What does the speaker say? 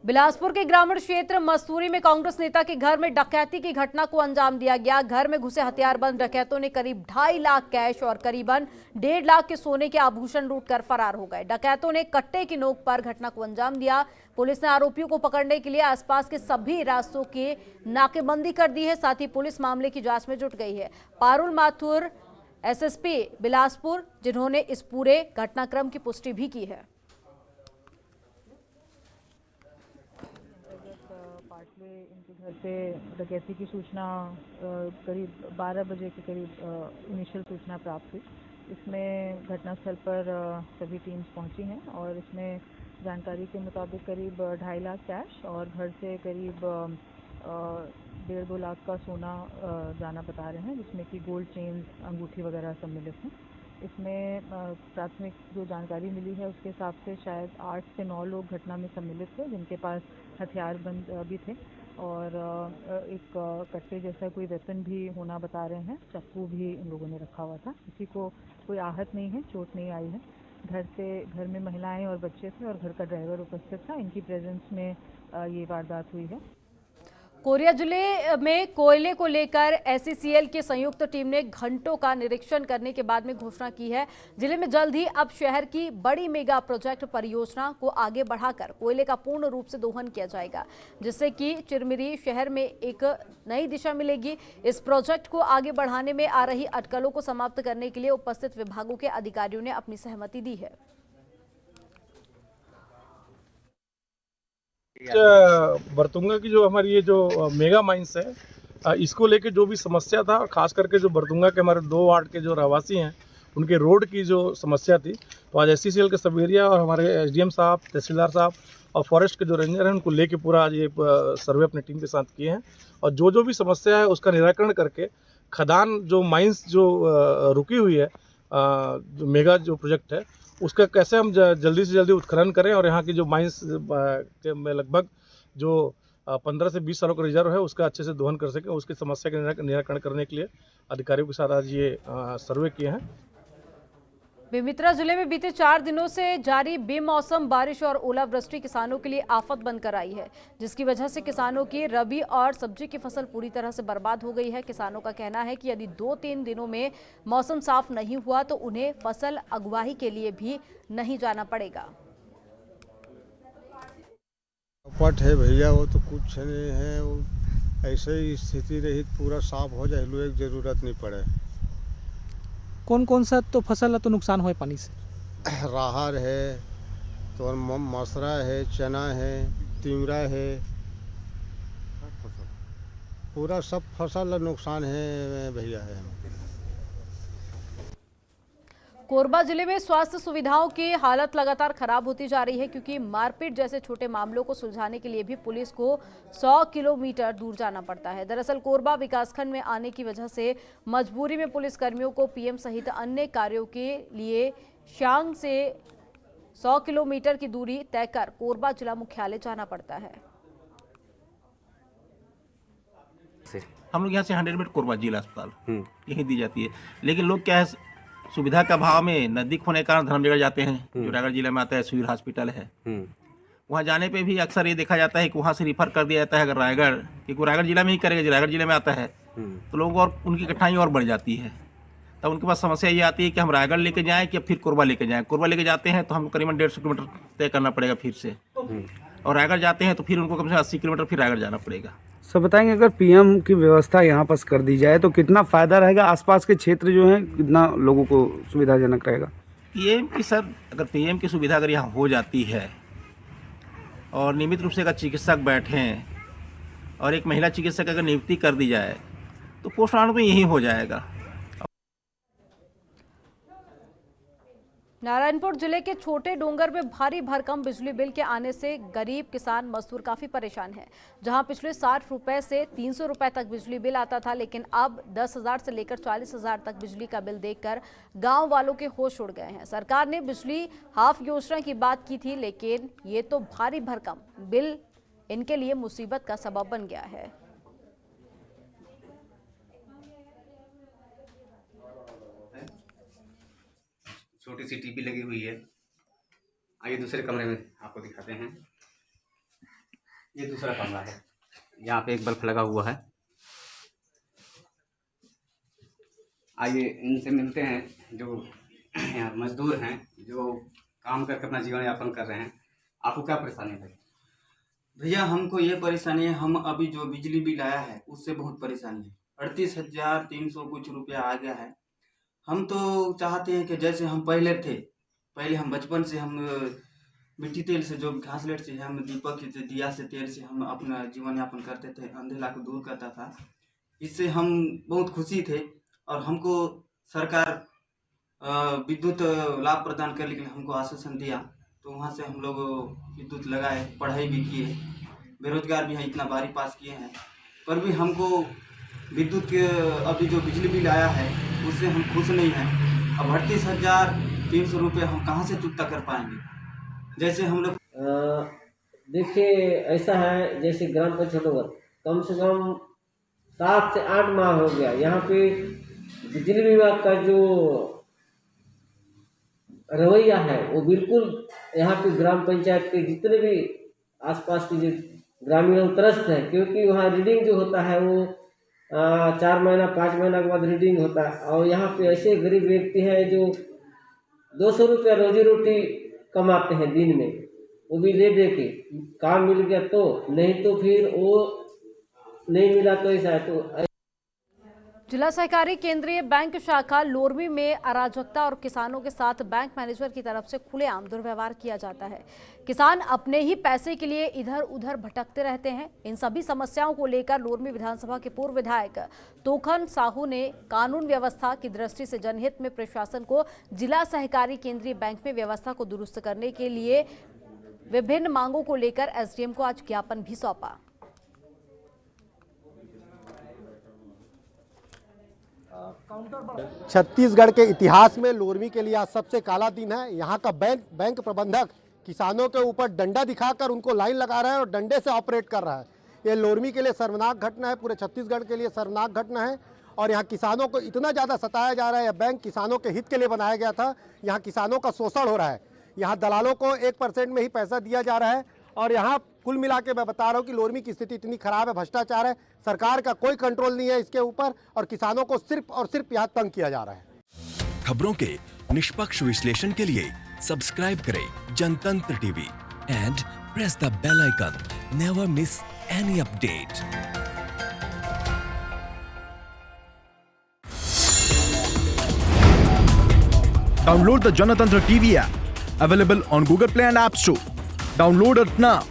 बिलासपुर के ग्रामीण क्षेत्र मस्तूरी में कांग्रेस नेता के घर में डकैती की घटना को अंजाम दिया गया। घर में घुसे हथियारबंद डकैतों ने करीब 2.5 लाख कैश और करीबन 1.5 लाख के सोने के आभूषण लूटकर फरार हो गए। डकैतों ने कट्टे की नोक पर घटना को अंजाम दिया। पुलिस ने आरोपियों को पकड़ने के लिए आसपास के सभी रास्तों की नाकेबंदी कर दी है। साथ ही पुलिस मामले की जांच में जुट गई है। पारुल माथुर एसएसपी बिलासपुर, जिन्होंने इस पूरे घटनाक्रम की पुष्टि भी की है। पार्ट में इनके घर पे डकैती की सूचना करीब 12 बजे के करीब इनिशियल सूचना प्राप्त हुई। इसमें घटनास्थल पर सभी टीम्स पहुंची हैं और इसमें जानकारी के मुताबिक करीब 2.5 लाख कैश और घर से करीब 1.5-2 लाख का सोना जाना बता रहे हैं, जिसमें कि गोल्ड चेन, अंगूठी वगैरह सम्मिलित हैं। इसमें प्राथमिक जो जानकारी मिली है उसके हिसाब से शायद 8 से 9 लोग घटना में सम्मिलित थे, जिनके पास हथियारबंद भी थे और एक कट्टे जैसा कोई वेपन भी होना बता रहे हैं। चाकू भी इन लोगों ने रखा हुआ था। किसी को कोई आहत नहीं है, चोट नहीं आई है। घर में महिलाएं और बच्चे थे और घर का ड्राइवर उपस्थित था। इनकी प्रेजेंस में ये वारदात हुई है। कोरिया जिले में कोयले को लेकर एसईसीएल की संयुक्त टीम ने घंटों का निरीक्षण करने के बाद में घोषणा की है। जिले में जल्द ही अब शहर की बड़ी मेगा प्रोजेक्ट परियोजना को आगे बढ़ाकर कोयले का पूर्ण रूप से दोहन किया जाएगा, जिससे कि चिरमिरी शहर में एक नई दिशा मिलेगी। इस प्रोजेक्ट को आगे बढ़ाने में आ रही अटकलों को समाप्त करने के लिए उपस्थित विभागों के अधिकारियों ने अपनी सहमति दी है। बरतुंगा की जो हमारी ये जो मेगा माइंस है, इसको लेके जो भी समस्या था, खास करके जो बरतुंगा के हमारे 2 वार्ड के जो रहवासी हैं उनके रोड की जो समस्या थी, तो आज एसईसीएल के सब एरिया और हमारे एसडीएम साहब, तहसीलदार साहब और फॉरेस्ट के जो रेंजर हैं उनको लेके पूरा आज ये सर्वे अपनी टीम के साथ किए हैं और जो भी समस्या है उसका निराकरण करके खदान जो माइंस जो रुकी हुई है, जो मेगा जो प्रोजेक्ट है उसका कैसे हम जल्दी से जल्दी उत्खनन करें और यहाँ की जो माइंस में लगभग जो 15 से 20 सालों का रिजर्व है उसका अच्छे से दोहन कर सकें, उसकी समस्या के निराकरण करने के लिए अधिकारियों के साथ आज ये सर्वे किए हैं। बेमेतरा जिले में बीते 4 दिनों से जारी बेमौसम बारिश और ओलावृष्टि किसानों के लिए आफत बनकर आई है, जिसकी वजह से किसानों की रबी और सब्जी की फसल पूरी तरह से बर्बाद हो गई है। किसानों का कहना है कि यदि 2-3 दिनों में मौसम साफ नहीं हुआ तो उन्हें फसल अगवाई के लिए भी नहीं जाना पड़ेगा। पट है भैया, वो तो कुछ नहीं है, वो ऐसे ही स्थिति रही पूरा साफ हो जाए, लोहे की जरूरत नहीं पड़े। कौन कौन सा तो फसल तो नुकसान हुआ पानी से? राहर है, तो मसरा है, चना है, तिमरा है, पूरा सब फसल नुकसान है भैया है। कोरबा जिले में स्वास्थ्य सुविधाओं की हालत लगातार खराब होती जा रही है, क्योंकि मारपीट जैसे छोटे मामलों को सुलझाने के लिए भी पुलिस को 100 किलोमीटर दूर जाना पड़ता है। दरअसल कोरबा विकासखंड में आने की वजह से मजबूरी में पुलिस कर्मियों को पीएम सहित अन्य कार्यों के लिए शांग से 100 किलोमीटर की दूरी तय कर कोरबा जिला मुख्यालय जाना पड़ता है। हम लोग यहाँ से 100 मिनट कोरबा जिला अस्पताल यही दी जाती है, लेकिन लोग क्या है, सुविधा का अभाव में नजदीक होने के कारण धर्मनगर जाते हैं, जो रायगढ़ जिला में आता है सिविल हॉस्पिटल है। वहाँ जाने पे भी अक्सर ये देखा जाता है कि वहाँ से रिफर कर दिया जाता है अगर रायगढ़, क्योंकि रायगढ़ जिला में ही करेगा, रायगढ़ जिले में आता है तो लोगों को और उनकी कठिनाई और बढ़ जाती है। तब उनके पास समस्या ये आती है कि हम रायगढ़ लेके जाएँ कि फिर कोरबा लेके जाएँ। कोरबा लेके जाते हैं तो हम करीबन 150 किलोमीटर तय करना पड़ेगा फिर से, और रायगढ़ जाते हैं तो फिर उनको कम से कम 80 किलोमीटर फिर रायगढ़ जाना पड़ेगा। सर बताएंगे, अगर पीएम की व्यवस्था यहाँ पर कर दी जाए तो कितना फ़ायदा रहेगा, आसपास के क्षेत्र जो हैं कितना लोगों को सुविधाजनक रहेगा? पीएम की सर, अगर पीएम की सुविधा अगर यहाँ हो जाती है और नियमित रूप से अगर चिकित्सक बैठें और एक महिला चिकित्सक अगर नियुक्ति कर दी जाए तो पोस्टमार्टम में यही हो जाएगा। नारायणपुर जिले के छोटे डोंगर में भारी भरकम बिजली बिल के आने से गरीब किसान मजदूर काफी परेशान हैं। जहां पिछले 60 रुपए से 300 रुपए तक बिजली बिल आता था, लेकिन अब 10,000 से लेकर 40,000 तक बिजली का बिल देखकर गांव वालों के होश उड़ गए हैं। सरकार ने बिजली हाफ योजना की बात की थी, लेकिन ये तो भारी भरकम बिल इनके लिए मुसीबत का सबब बन गया है। छोटी सी टीवी लगी हुई है। आइए दूसरे कमरे में आपको दिखाते हैं। ये दूसरा कमरा है, यहाँ पे एक बल्ब लगा हुआ है। आइए इनसे मिलते हैं जो यहाँ मजदूर हैं, जो काम करके अपना जीवन यापन कर रहे हैं। आपको क्या परेशानी है भाई? भैया हमको ये परेशानी है, हम अभी जो बिजली बिल आया है उससे बहुत परेशानी है। 38,300 कुछ रुपया आ गया है। हम तो चाहते हैं कि जैसे हम पहले थे, पहले हम बचपन से हम मिट्टी तेल से, जो घासलेट से, हम दीपक से, दिया से, तेल से हम अपना जीवन यापन करते थे। अंधेला को दूर करता था, इससे हम बहुत खुशी थे। और हमको सरकार विद्युत लाभ प्रदान करने के लिए हमको आश्वासन दिया, तो वहाँ से हम लोग विद्युत लगाए, पढ़ाई भी किए, बेरोजगार भी हैं, इतना बारी पास किए हैं, पर भी हमको विद्युत के अभी जो बिजली बिल आया है उससे हम खुश नहीं हैं। अब 38,300 रुपये हम कहाँ से चुकता कर पाएंगे? जैसे हम लोग देखिए ऐसा है, जैसे ग्राम पंचायत कम से कम 7 से 8 माह हो गया, यहाँ पे बिजली विभाग का जो रवैया है वो बिल्कुल यहाँ पे ग्राम पंचायत के जितने भी आसपास के जो ग्रामीण त्रस्त है, क्योंकि वहाँ रीडिंग जो होता है वो 4 महीना 5 महीना के बाद रीडिंग होता है। और यहाँ पे ऐसे गरीब व्यक्ति हैं जो 200 रुपया रोजी रोटी कमाते हैं दिन में, वो भी ले दे के काम मिल गया तो, नहीं तो फिर वो नहीं मिला तो ऐसा है। तो जिला सहकारी केंद्रीय बैंक शाखा लोरमी में अराजकता और किसानों के साथ बैंक मैनेजर की तरफ से खुलेआम दुर्व्यवहार किया जाता है। किसान अपने ही पैसे के लिए इधर उधर भटकते रहते हैं। इन सभी समस्याओं को लेकर लोरमी विधानसभा के पूर्व विधायक तोखन साहू ने कानून व्यवस्था की दृष्टि से जनहित में प्रशासन को जिला सहकारी केंद्रीय बैंक में व्यवस्था को दुरुस्त करने के लिए विभिन्न मांगों को लेकर एसडीएम को आज ज्ञापन भी सौंपा। छत्तीसगढ़ के इतिहास में लोरमी के लिए आज सबसे काला दिन है। यहाँ का बैंक प्रबंधक किसानों के ऊपर डंडा दिखाकर उनको लाइन लगा रहा है और डंडे से ऑपरेट कर रहा है। ये लोरमी के लिए शर्मनाक घटना है, पूरे छत्तीसगढ़ के लिए शर्मनाक घटना है। और यहाँ किसानों को इतना ज़्यादा सताया जा रहा है। यह बैंक किसानों के हित के लिए बनाया गया था, यहाँ किसानों का शोषण हो रहा है। यहाँ दलालों को 1% में ही पैसा दिया जा रहा है। और यहाँ कुल मिला के मैं बता रहा हूँ कि लोरमी की स्थिति इतनी खराब है, भ्रष्टाचार है, सरकार का कोई कंट्रोल नहीं है इसके ऊपर और किसानों को सिर्फ और सिर्फ यहाँ तंग किया जा रहा है। खबरों के निष्पक्ष विश्लेषण के लिए सब्सक्राइब करें Janatantra TV and press the bell icon. Never miss any update. Download the Janatantra TV app, available on Google Play and App Store. Download it now.